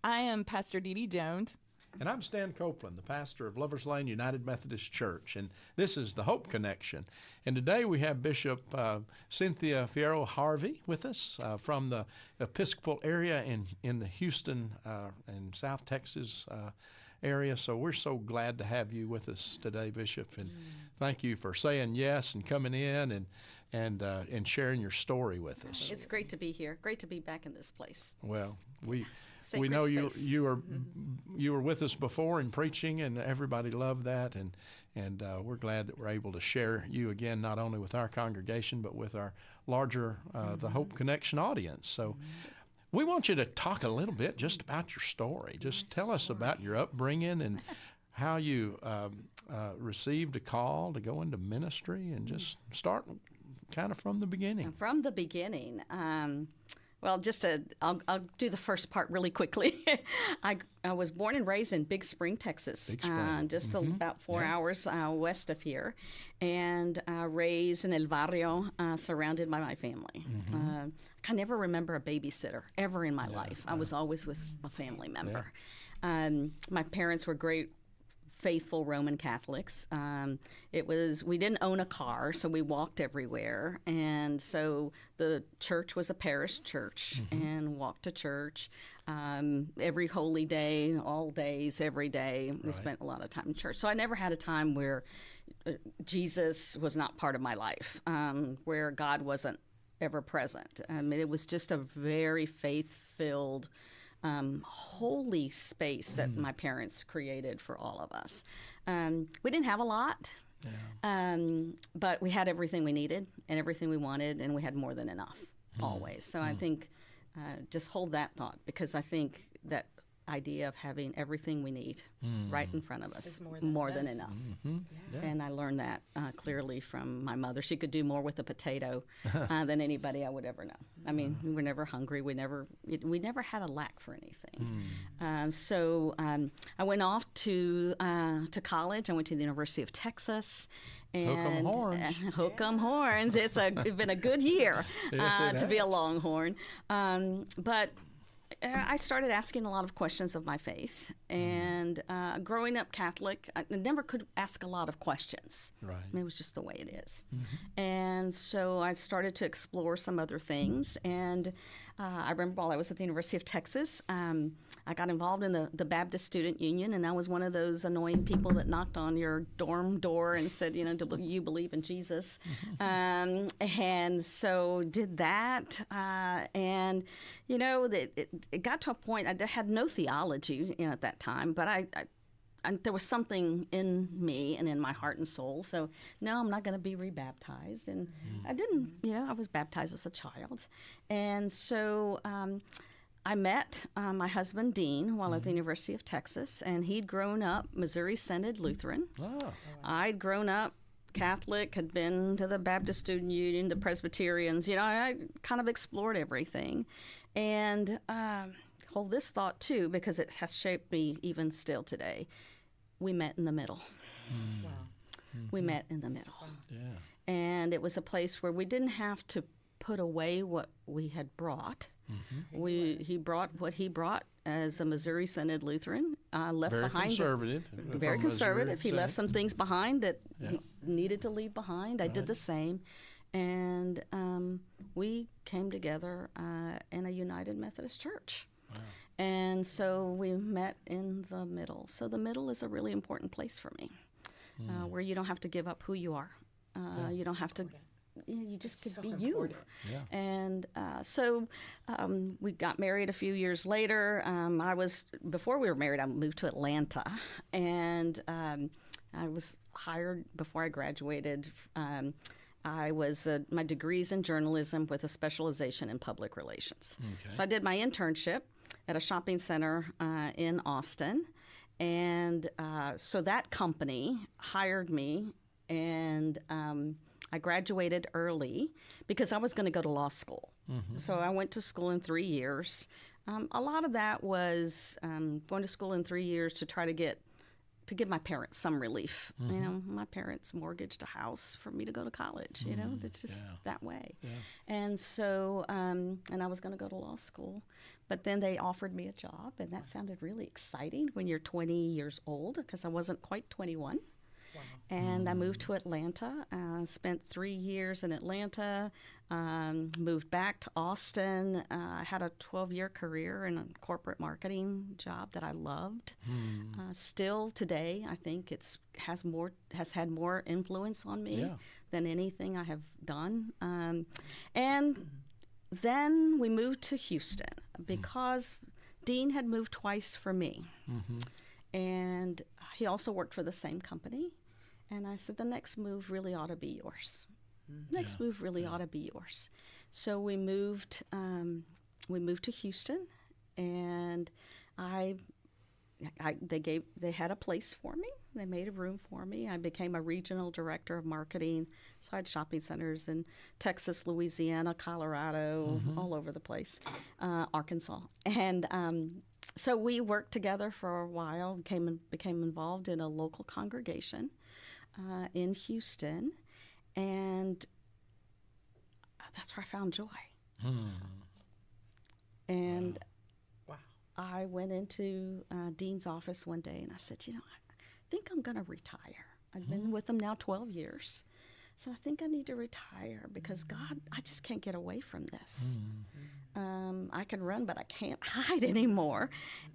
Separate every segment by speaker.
Speaker 1: I am Pastor Dee Dee Jones.
Speaker 2: And I'm Stan Copeland, the pastor of Lovers Lane United Methodist Church, and this is the Hope Connection. And today we have Bishop Cynthia Fierro Harvey with us from the Episcopal area in the Houston and South Texas area. So we're so glad to have you with us today, Bishop, and thank you for saying yes and coming in and sharing your story with us.
Speaker 3: It's great to be here. Great to be back in this place.
Speaker 2: Well, we
Speaker 3: Sacred
Speaker 2: know
Speaker 3: space.
Speaker 2: you were with us before in preaching, and everybody loved that, and we're glad that we're able to share you again, not only with our congregation but with our larger the Hope Connection audience. So we want you to talk a little bit just about your story. Just tell us about your upbringing and how you received a call to go into ministry, and just start kind of from the beginning.
Speaker 3: From the beginning. Well, I'll do the first part really quickly. I was born and raised in Big Spring, Texas, just about 4 hours west of here, and raised in El Barrio, surrounded by my family. I can never remember a babysitter ever in my life. I was always with a family member. My parents were great, faithful Roman Catholics. We didn't own a car, so we walked everywhere, and so the church was a parish church, and walked to church every holy day, all days, every day. We spent a lot of time in church. So I never had a time where Jesus was not part of my life, where God wasn't ever present. I mean, it was just a very faith-filled, holy space that my parents created for all of us. We didn't have a lot, but we had everything we needed and everything we wanted, and we had more than enough always. So I think just hold that thought, because I think that idea of having everything we need right in front of us is more than enough. And I learned that clearly from my mother. She could do more with a potato than anybody I would ever know. I mean, we were never hungry. We never had a lack for anything. So I went off to college. I went to the University of Texas. And
Speaker 2: Hook 'em horns.
Speaker 3: Hook 'em horns. It's been a good year to be a Longhorn. But I started asking a lot of questions of my faith, and growing up Catholic, I never could ask a lot of questions.
Speaker 2: Right.
Speaker 3: I mean, it was just the way it is. And so I started to explore some other things, and I remember while I was at the University of Texas, I got involved in the Baptist Student Union, and I was one of those annoying people that knocked on your dorm door and said, do you believe in Jesus? And so did that, and, it got to a point, I had no theology at that time, but I there was something in me and in my heart and soul. So, no, I'm not going to be rebaptized. And I didn't, I was baptized as a child. And so I met my husband, Dean, while at the University of Texas, and he'd grown up Missouri Synod Lutheran. Oh. I'd grown up Catholic, had been to the Baptist Student Union, the Presbyterians. I kind of explored everything. And hold this thought, too, because it has shaped me even still today. We met in the middle. Wow. We met in the middle. Yeah. And it was a place where we didn't have to put away what we had brought. He brought what he brought as a Missouri Synod Lutheran. Left
Speaker 2: very
Speaker 3: behind
Speaker 2: conservative.
Speaker 3: Very conservative. He left some things behind that he needed to leave behind. I did the same. And we came together in a United Methodist Church. Wow. And so we met in the middle. So the middle is a really important place for me, where you don't have to give up who you are. You don't have to, you just could be you. Yeah. And so we got married a few years later. Before we were married, I moved to Atlanta. And I was hired before I graduated. I was my degree's in journalism with a specialization in public relations. Okay. So I did my internship at a shopping center in Austin. And so that company hired me, and I graduated early because I was going to go to law school. So I went to school in 3 years. A lot of that was going to school in 3 years to try to get to give my parents some relief. You know, my parents mortgaged a house for me to go to college. You know, it's just that way.
Speaker 2: Yeah.
Speaker 3: And so, and I was going to go to law school, but then they offered me a job, and that sounded really exciting when you're 20 years old, because I wasn't quite 21.
Speaker 4: Wow.
Speaker 3: And I moved to Atlanta, spent 3 years in Atlanta, moved back to Austin. I had a 12-year career in a corporate marketing job that I loved. Still today, I think has had more influence on me than anything I have done. And then we moved to Houston because Dean had moved twice for me. And he also worked for the same company. And I said, the next move really ought to be yours. Next move really ought to be yours. So we moved to Houston, and they had a place for me. They made a room for me. I became a regional director of marketing, side shopping centers in Texas, Louisiana, Colorado, all over the place, Arkansas. And so we worked together for a while, became involved in a local congregation in Houston, and that's where I found joy. And
Speaker 4: Wow.
Speaker 3: I went into Dean's office one day, and I said, I think I'm going to retire. I've been with him now 12 years. So I think I need to retire because, God, I just can't get away from this. I can run, but I can't hide anymore.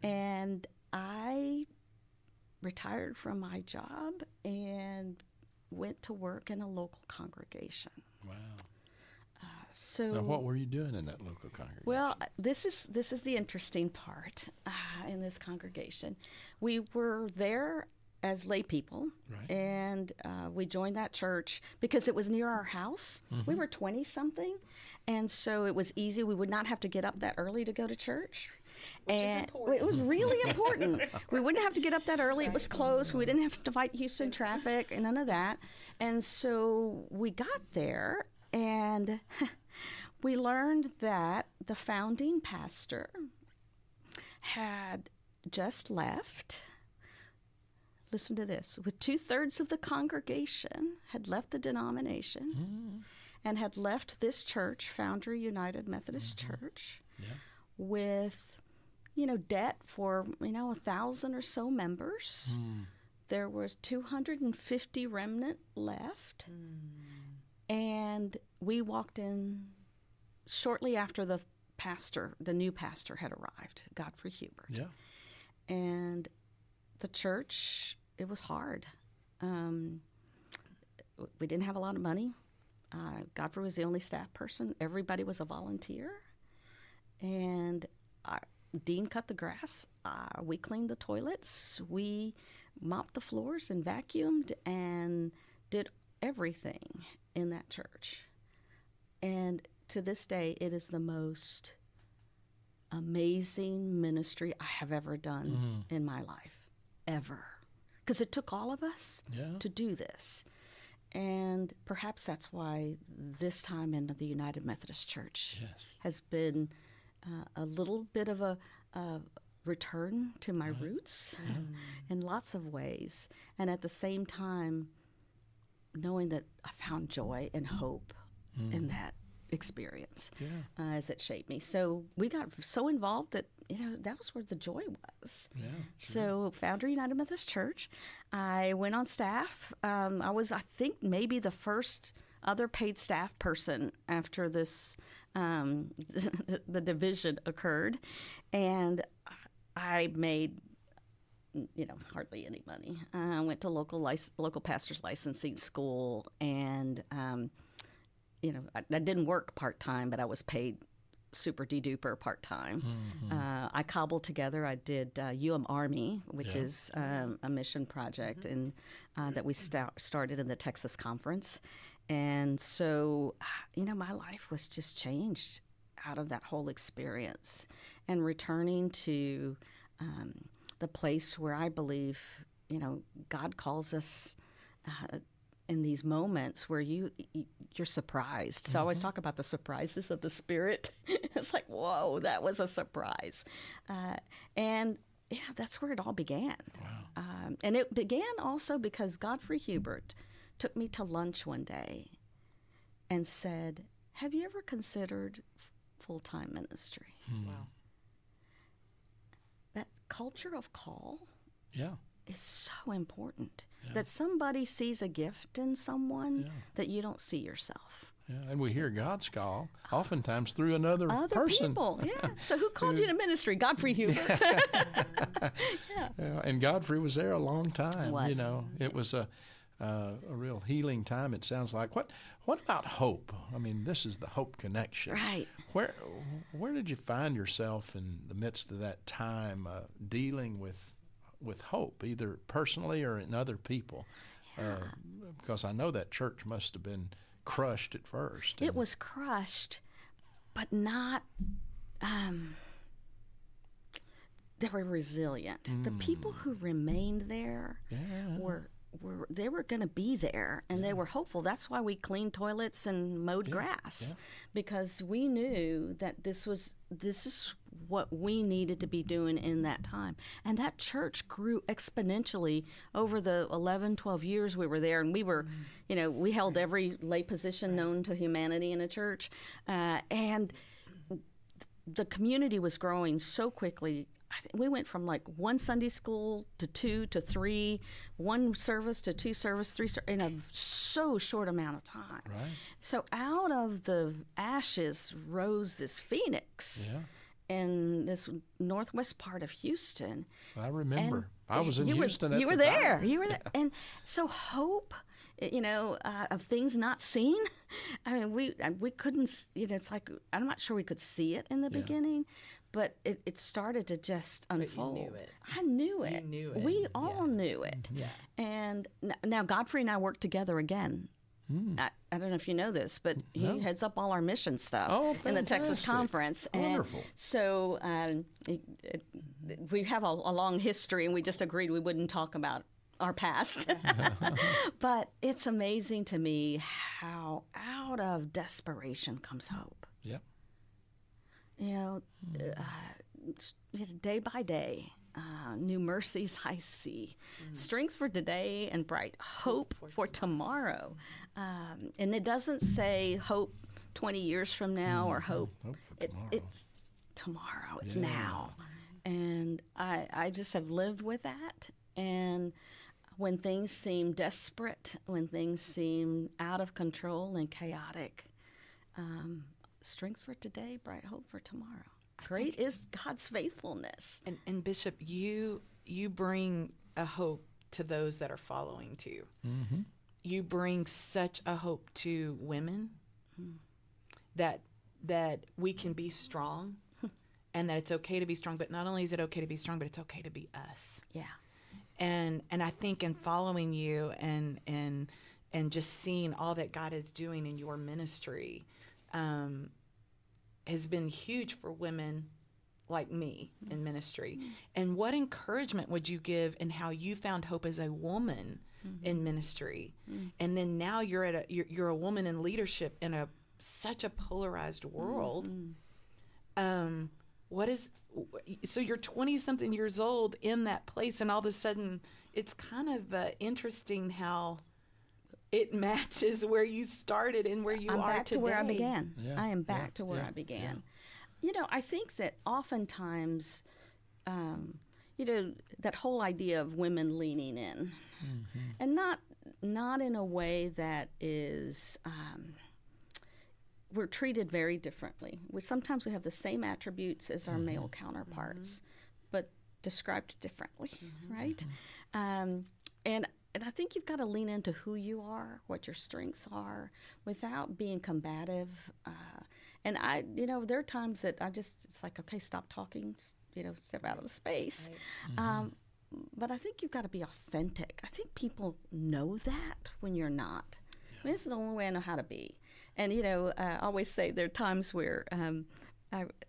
Speaker 3: And I retired from my job and went to work in a local congregation.
Speaker 2: Wow.
Speaker 3: So
Speaker 2: Now, what were you doing in that local congregation?
Speaker 3: Well, this is the interesting part in this congregation. We were there as lay people,
Speaker 2: Right.
Speaker 3: and we joined that church because it was near our house. We were 20-something, and so it was easy. We would not have to get up that early to go to church.
Speaker 4: Which is important.
Speaker 3: It was really important. We wouldn't have to get up that early. It was close. We didn't have to fight Houston traffic and none of that. And so we got there, and we learned that the founding pastor had just left. Listen to this. With 2/3 of the congregation had left the denomination and had left this church, Foundry United Methodist Church, with, debt for, 1,000 or so members. There was 250 remnant left. And we walked in shortly after the new pastor had arrived, Godfrey Hubert.
Speaker 2: Yeah.
Speaker 3: And the church, it was hard. We didn't have a lot of money. Godfrey was the only staff person. Everybody was a volunteer. And Dean cut the grass. We cleaned the toilets. We mopped the floors and vacuumed and did everything in that church. And to this day, it is the most amazing ministry I have ever done in my life, ever. Because it took all of us to do this. And perhaps that's why this time in the United Methodist Church has been a little bit of a return to my roots in lots of ways. And at the same time, knowing that I found joy and hope in that experience as it shaped me. So we got so involved that, that was where the joy was.
Speaker 2: Yeah,
Speaker 3: so Foundry United Methodist Church, I went on staff. I was, I think, maybe the first other paid staff person after this, the division occurred. And I made hardly any money. I went to local pastor's licensing school, and I didn't work part-time, but I was paid super de-duper part-time. I cobbled together, I did Army, which is a mission project and that we started in the Texas Conference. And so, my life was just changed out of that whole experience, and returning to the place where I believe, God calls us in these moments where you're surprised. So I always talk about the surprises of the Spirit. It's like, whoa, that was a surprise. And that's where it all began.
Speaker 2: Wow.
Speaker 3: And it began also because Godfrey Hubert took me to lunch one day and said, have you ever considered full-time ministry?
Speaker 1: Wow.
Speaker 3: That culture of call
Speaker 2: Yeah.
Speaker 3: is so important.
Speaker 2: Yeah.
Speaker 3: That somebody sees a gift in someone that you don't see yourself.
Speaker 2: Yeah. And we hear God's call oftentimes through another
Speaker 3: Other
Speaker 2: person.
Speaker 3: people, yeah. So who called you to ministry? Godfrey Hubert.
Speaker 2: Yeah, and Godfrey was there a long time.
Speaker 3: Was.
Speaker 2: You know, it was a real healing time. It sounds like. What about hope? I mean, this is the Hope Connection.
Speaker 3: Right.
Speaker 2: Where did you find yourself in the midst of that time dealing with hope, either personally or in other people? Because I know that church must have been crushed at first.
Speaker 3: It was crushed, but not. They were resilient. The people who remained there were they were going to be there, and they were hopeful. That's why we cleaned toilets and mowed grass, because we knew that this is what we needed to be doing in that time. And that church grew exponentially over the 11, 12 years we were there, and we were, we held every lay position known to humanity in a church, and the community was growing so quickly. I think we went from like one Sunday school to 2 to 3, one service to 2 service, 3 in a so short amount of time.
Speaker 2: Right.
Speaker 3: So out of the ashes rose this phoenix in this northwest part of Houston.
Speaker 2: I remember.
Speaker 3: And
Speaker 2: I was in Houston at the
Speaker 3: You were
Speaker 2: time.
Speaker 3: there. You were there. And so hope, of things not seen. I mean, we couldn't, it's like, I'm not sure we could see it in the beginning, but it started to just unfold.
Speaker 1: But you knew it.
Speaker 3: I knew it.
Speaker 1: You knew it.
Speaker 3: We all knew it.
Speaker 1: Yeah.
Speaker 3: And now Godfrey and I work together again. I don't know if you know this, but he heads up all our mission stuff in the Texas
Speaker 2: fantastic.
Speaker 3: Conference.
Speaker 2: Wonderful.
Speaker 3: And so we have a long history, and we just agreed we wouldn't talk about our past. But it's amazing to me how out of desperation comes hope.
Speaker 2: Yep.
Speaker 3: Day by day, new mercies I see, strength for today and bright hope for tomorrow. And it doesn't say hope 20 years from now or hope.
Speaker 2: Hope for tomorrow.
Speaker 3: It's tomorrow. It's now. And I just have lived with that. And when things seem desperate, when things seem out of control and chaotic, strength for today, bright hope for tomorrow. Great is God's faithfulness.
Speaker 1: And Bishop, you bring a hope to those that are following too.
Speaker 2: Mm-hmm.
Speaker 1: You bring such a hope to women that we can be strong and that it's okay to be strong. But not only is it okay to be strong, but it's okay to be us.
Speaker 3: Yeah.
Speaker 1: And I think in following you and just seeing all that God is doing in your ministry, has been huge for women like me in ministry. And what encouragement would you give in how you found hope as a woman in ministry? And then now you're a woman in leadership in such a polarized world. So you're 20-something years old in that place, and all of a sudden it's kind of interesting how it matches where you started and where you
Speaker 3: I'm
Speaker 1: are
Speaker 3: back
Speaker 1: today.
Speaker 3: to where I began.
Speaker 2: Yeah,
Speaker 3: I am back to where
Speaker 2: yeah,
Speaker 3: I began. I think that oftentimes, that whole idea of women leaning in, and not in a way that is, we're treated very differently. Sometimes we have the same attributes as our male counterparts, but described differently, right? And I think you've got to lean into who you are, what your strengths are, without being combative. And there are times that it's like, okay, stop talking, step out of the space. Right. But I think you've got to be authentic. I think people know that when you're not. I mean, this is the only way I know how to be. And, I always say there are times where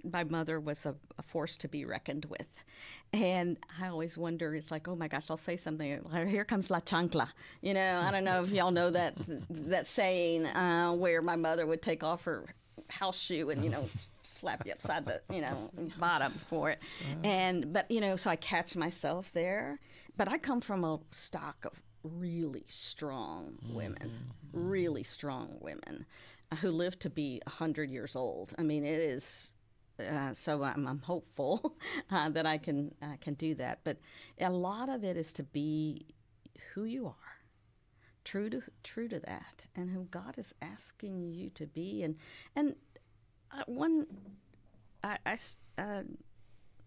Speaker 3: my mother was a force to be reckoned with. And I always wonder, it's like, oh my gosh, I'll say something, here comes la chancla. I don't know if y'all know that saying where my mother would take off her house shoe and, slap you upside the, bottom for it. But so I catch myself there. But I come from a stock of really strong women, who live to be 100 years old. I mean, it is. So I'm hopeful that I can do that. But a lot of it is to be who you are, true to that, and who God is asking you to be. I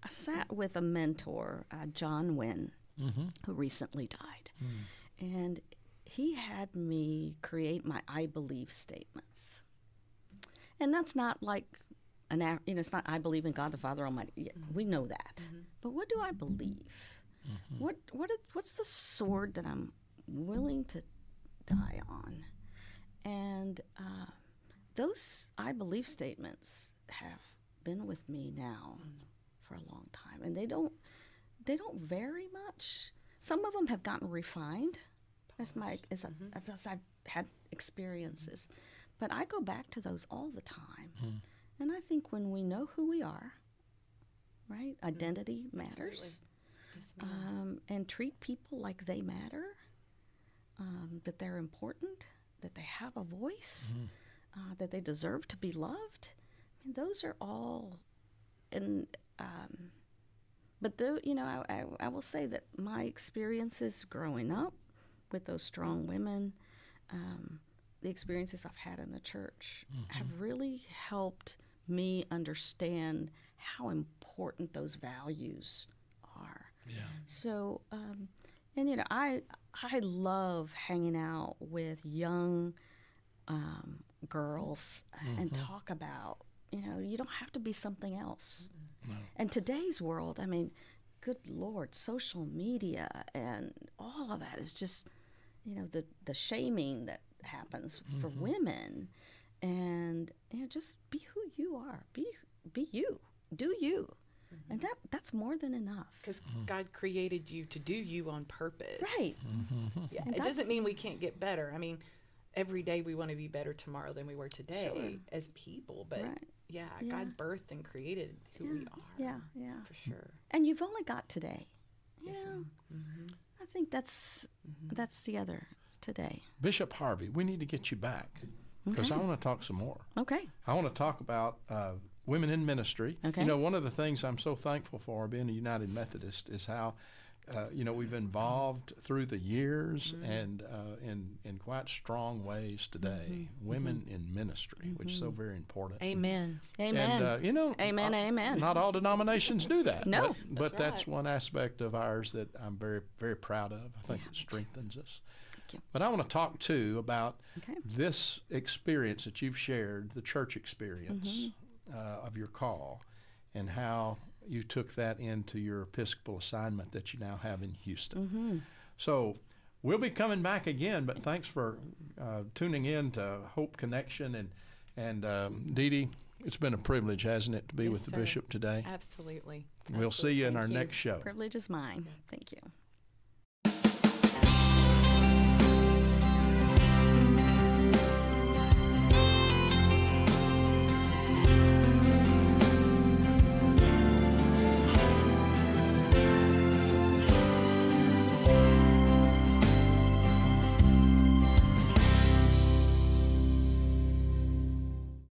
Speaker 3: sat with a mentor, John Wynn, who recently died, and he had me create my I believe statements, and that's not like. It's not I believe in God the Father Almighty. Yeah, we know that. But what do I believe? What's the sword that I'm willing to die on? And those I believe statements have been with me now for a long time, and they don't vary much. Some of them have gotten refined as I've had experiences, but I go back to those all the time. And I think when we know who we are, right, identity matters, yes, and treat people like they matter, that they're important, that they have a voice, that they deserve to be loved. I mean, those are all, but I will say that my experiences growing up with those strong women, the experiences I've had in the church have really helped me understand how important those values are.
Speaker 2: Yeah.
Speaker 3: So, I love hanging out with young girls and talk about, you don't have to be something else. No. And today's world, I mean, good Lord, social media and all of that is just, the shaming that happens for women, and just be who you are, be you, do you, and that's more than enough.
Speaker 1: Because God created you to do you on purpose,
Speaker 3: right?
Speaker 1: Yeah, it doesn't mean we can't get better. I mean, every day we want to be better tomorrow than we were today as people, but God birthed and created who we are.
Speaker 3: Yeah,
Speaker 1: for sure.
Speaker 3: And you've only got today.
Speaker 1: Yes,
Speaker 3: I think that's the other today.
Speaker 2: Bishop Harvey, we need to get you back because I want to talk some more.
Speaker 3: Okay.
Speaker 2: I want to talk about women in ministry.
Speaker 3: Okay.
Speaker 2: One of the things I'm so thankful for being a United Methodist is how, we've involved through the years and in quite strong ways today, women in ministry, which is so very important.
Speaker 1: Amen.
Speaker 3: Amen.
Speaker 2: And,
Speaker 3: amen. Amen.
Speaker 2: Not all denominations do that.
Speaker 3: No.
Speaker 2: But that's one aspect of ours that I'm very, very proud of. I think it strengthens us. But I want to talk, too, about this experience that you've shared, the church experience of your call, and how you took that into your Episcopal assignment that you now have in Houston. So we'll be coming back again, but thanks for tuning in to Hope Connection. And Dee Dee, it's been a privilege, hasn't it, to be with the Bishop today?
Speaker 1: Absolutely.
Speaker 2: We'll see you in our next show.
Speaker 3: Privilege is mine. Thank you.